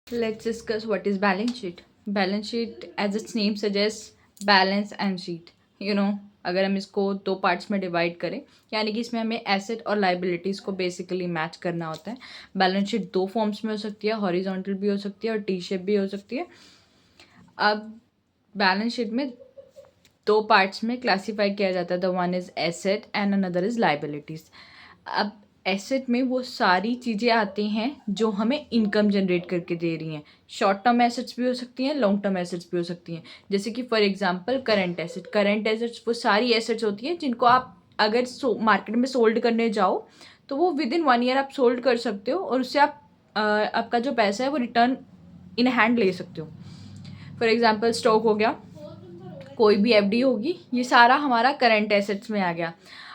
Let's discuss what is balance sheet. Balance sheet, as its name suggests, balance and sheet. अगर हम इसको दो parts में divide करें, यानी कि इसमें हमें एसेट और लाइबिलिटीज़ को बेसिकली मैच करना होता है। बैलेंस शीट दो फॉर्म्स में हो सकती है, हॉरिजॉन्टल भी हो सकती है और टी शेप भी हो सकती है। अब बैलेंस शीट में दो पार्ट्स में क्लासीफाई किया जाता है। The one is asset and another is liabilities. अब एसेट में वो सारी चीज़ें आती हैं जो हमें इनकम जनरेट करके दे रही हैं। शॉर्ट टर्म एसेट्स भी हो सकती हैं, लॉन्ग टर्म एसेट्स भी हो सकती हैं। जैसे कि for example current asset. Current assets वो सारी एसेट्स होती हैं जिनको आप अगर मार्केट में सोल्ड करने जाओ तो वो विद इन 1 ईयर आप सोल्ड कर सकते हो और उससे आप आपका जो पैसा है वो रिटर्न इन हैंड ले सकते हो। फॉर एग्जाम्पल स्टॉक हो गया, कोई भी एफडी होगी, ये सारा हमारा करंट एसेट्स में आ गया।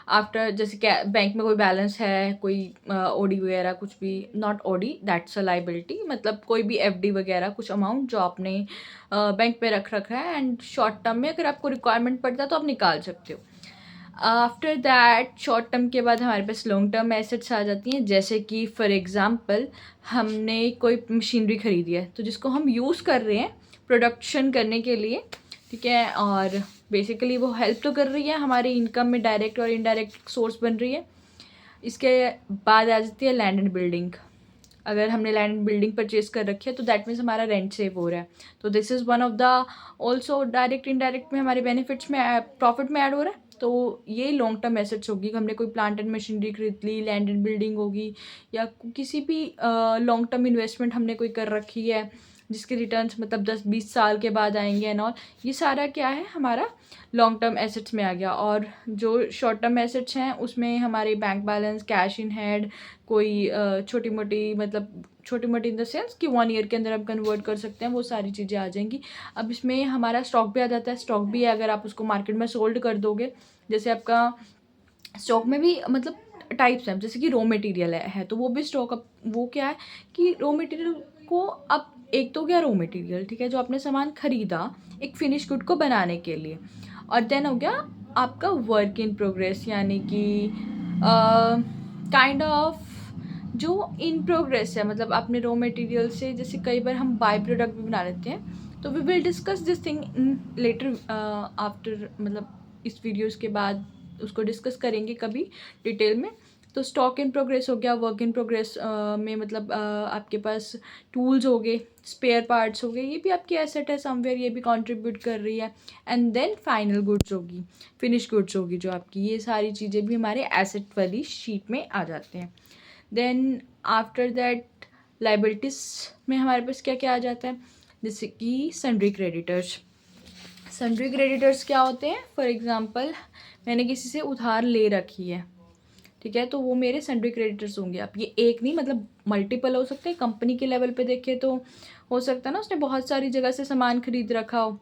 आफ्टर जैसे क्या बैंक में कोई बैलेंस है, कोई ओडी वगैरह कुछ भी, not OD that's a liability, मतलब कोई भी एफडी वगैरह कुछ अमाउंट जो आपने बैंक में रख रखा है एंड शॉर्ट टर्म में अगर आपको रिक्वायरमेंट पड़ता है तो आप निकाल सकते हो। आफ्टर दैट शॉर्ट टर्म के बाद हमारे पास लॉन्ग टर्म एसेट्स आ जाती हैं। जैसे कि फॉर एग्जांपल हमने कोई मशीनरी खरीदी है तो जिसको हम यूज़ कर रहे हैं प्रोडक्शन करने के लिए, ठीक है, और बेसिकली वो हेल्प तो कर रही है हमारी इनकम में, डायरेक्ट और इनडायरेक्ट सोर्स बन रही है। इसके बाद आ जाती है लैंड एंड बिल्डिंग। अगर हमने लैंड एंड बिल्डिंग परचेज कर रखी है तो दैट मीन्स हमारा रेंट सेव हो रहा है। तो this is one of the also direct indirect में हमारे बेनिफिट्स में प्रॉफिट में ऐड हो रहा है। तो ये लॉन्ग टर्म एसेट्स होगी। हमने कोई प्लांट एंड मशीनरी खरीद ली, लैंड एंड बिल्डिंग होगी, या किसी भी लॉन्ग टर्म इन्वेस्टमेंट हमने कोई कर रखी है जिसके रिटर्न्स मतलब 10-20 साल के बाद आएंगे एंड ऑल, ये सारा क्या है हमारा लॉन्ग टर्म एसेट्स में आ गया। और जो शॉर्ट टर्म एसेट्स हैं उसमें हमारे bank balance, cash in hand, कोई छोटी मोटी, मतलब छोटी मोटी इन द सेंस कि 1 ईयर के अंदर हम कन्वर्ट कर सकते हैं, वो सारी चीज़ें आ जाएंगी। अब इसमें हमारा स्टॉक भी आ जाता है। स्टॉक भी है, अगर आप उसको मार्केट में सोल्ड कर दोगे, जैसे आपका स्टॉक में भी मतलब टाइप्स हैं, जैसे कि रॉ मटेरियल है तो वो भी स्टॉक। अब वो क्या है कि रॉ मटेरियल को, अब एक तो गया रॉ मटेरियल, ठीक है, जो आपने सामान खरीदा एक फिनिश गुड को बनाने के लिए, और देन हो गया आपका वर्क इन प्रोग्रेस, यानी कि काइंड ऑफ जो इन प्रोग्रेस है, मतलब आपने रॉ मटेरियल से जैसे कई बार हम बाय प्रोडक्ट भी बना लेते हैं। तो we will discuss this thing in later after, मतलब इस वीडियोस के बाद उसको डिस्कस करेंगे कभी डिटेल में। तो स्टॉक इन प्रोग्रेस हो गया। वर्क इन प्रोग्रेस में मतलब आपके पास टूल्स हो गए, स्पेयर पार्ट्स हो गए, ये भी आपकी एसेट है समवेयर, ये भी कंट्रीब्यूट कर रही है। एंड देन फाइनल गुड्स होगी, फिनिश गुड्स होगी जो आपकी, ये सारी चीज़ें भी हमारे एसेट वाली शीट में आ जाते हैं। देन आफ्टर दैट लाइबिलिटीज़ में हमारे पास क्या क्या आ जाता है, जैसे कि सन्ड्री क्रेडिटर्स। सन्ड्री क्रेडिटर्स क्या होते हैं, फॉर एग्जांपल मैंने किसी से उधार ले रखी है, ठीक है, तो वो मेरे सन्ड्री क्रेडिटर्स होंगे। अब ये एक नहीं, मतलब मल्टीपल हो सकते हैं। कंपनी के लेवल पे देखें तो हो सकता है ना उसने बहुत सारी जगह से सामान खरीद रखा हो।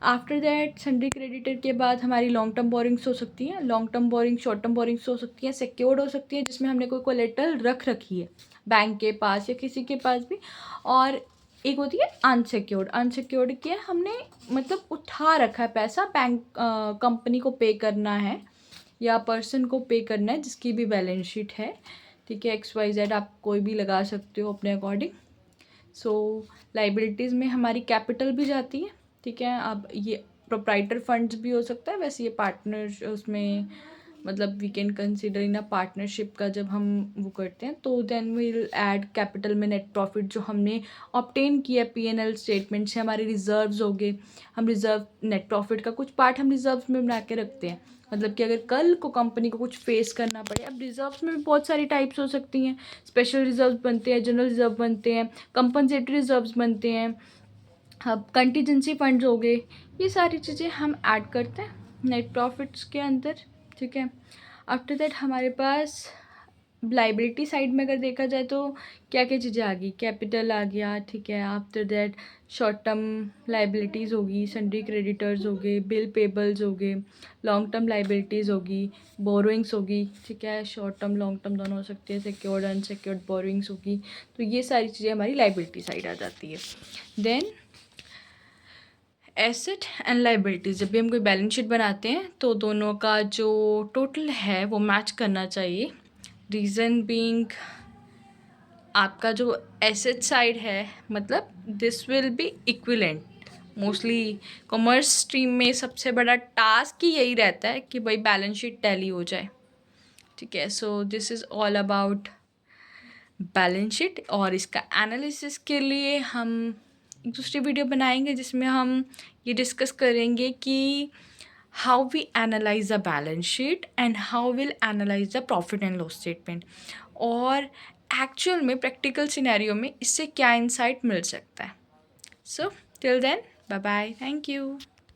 आफ्टर दैट सन्ड्री क्रेडिटर के बाद हमारी लॉन्ग टर्म बोरिंग्स हो सकती हैं। Long term borrowing, short term borrowings हो सकती हैं, सिक्योर्ड हो सकती है जिसमें हमने कोई कोलेटरल रख रखी है बैंक के पास या किसी के पास भी। और एक होती है अनसिक्योर्ड। अनसिक्योर्ड के हमने मतलब उठा रखा है पैसा, बैंक कंपनी को पे करना है या पर्सन को पे करना है जिसकी भी बैलेंस शीट है, ठीक है, XYZ आप कोई भी लगा सकते हो अपने अकॉर्डिंग। सो लाइबिलिटीज़ में हमारी कैपिटल भी जाती है, ठीक है। अब ये प्रोप्राइटर फंड्स भी हो सकता है, वैसे ये पार्टनर उसमें मतलब we can consider in a partnership का जब हम वो करते हैं, तो देन विल ऐड कैपिटल में नेट प्रॉफिट जो हमने ऑब्टेन किया P&L स्टेटमेंट से, हमारे रिजर्व्स हो गए। हम रिजर्व, नेट प्रॉफिट का कुछ पार्ट हम रिजर्व्स में बना के रखते हैं, मतलब कि अगर कल को कंपनी को कुछ फेस करना पड़े। अब रिजर्व्स में भी बहुत सारी टाइप्स हो सकती हैं। स्पेशल रिजर्व बनते हैं, जनरल रिजर्व बनते हैं, कंपनसेटरी रिजर्व्स बनते हैं, अब कंटीजेंसी फंड्स हो गए। ये सारी चीज़ें हम ऐड करते हैं नेट प्रॉफिट्स के अंदर, ठीक है। आफ्टर दैट हमारे पास लाइबिलिटी साइड में अगर देखा जाए तो क्या क्या चीज़ें आ गई, कैपिटल आ गया, ठीक है। After that short term liabilities होगी, सन्ड्री क्रेडिटर्स हो गए, बिल पेबल्स हो गए, लॉन्ग टर्म लाइबिलिटीज़ होगी, बोरोइंग्स होगी, ठीक है, शॉर्ट टर्म लॉन्ग टर्म दोनों हो सकती है, सिक्योर्ड अनसिक्योर्ड बोरोइंग्स होगी। तो ये सारी चीज़ें हमारी लाइबिलिटी साइड आ जाती है। देन एसेट एंड लाइबिलिटीज़, जब भी हम कोई बैलेंस शीट बनाते हैं तो दोनों का जो टोटल है वो मैच करना चाहिए। रीज़न बीइंग आपका जो एसेट साइड है, मतलब this will be equivalent. Mostly commerce stream में सबसे बड़ा टास्क ही यही रहता है कि भाई बैलेंस शीट टैली हो जाए, ठीक है। So this is all about balance sheet, और इसका एनालिसिस के लिए हम एक दूसरी वीडियो बनाएंगे जिसमें हम ये डिस्कस करेंगे कि how we analyse the balance sheet and how will analyse the profit and loss statement, और एक्चुअल में प्रैक्टिकल सिनेरियो में इससे क्या इंसाइट मिल सकता है। So till then, bye bye, thank you.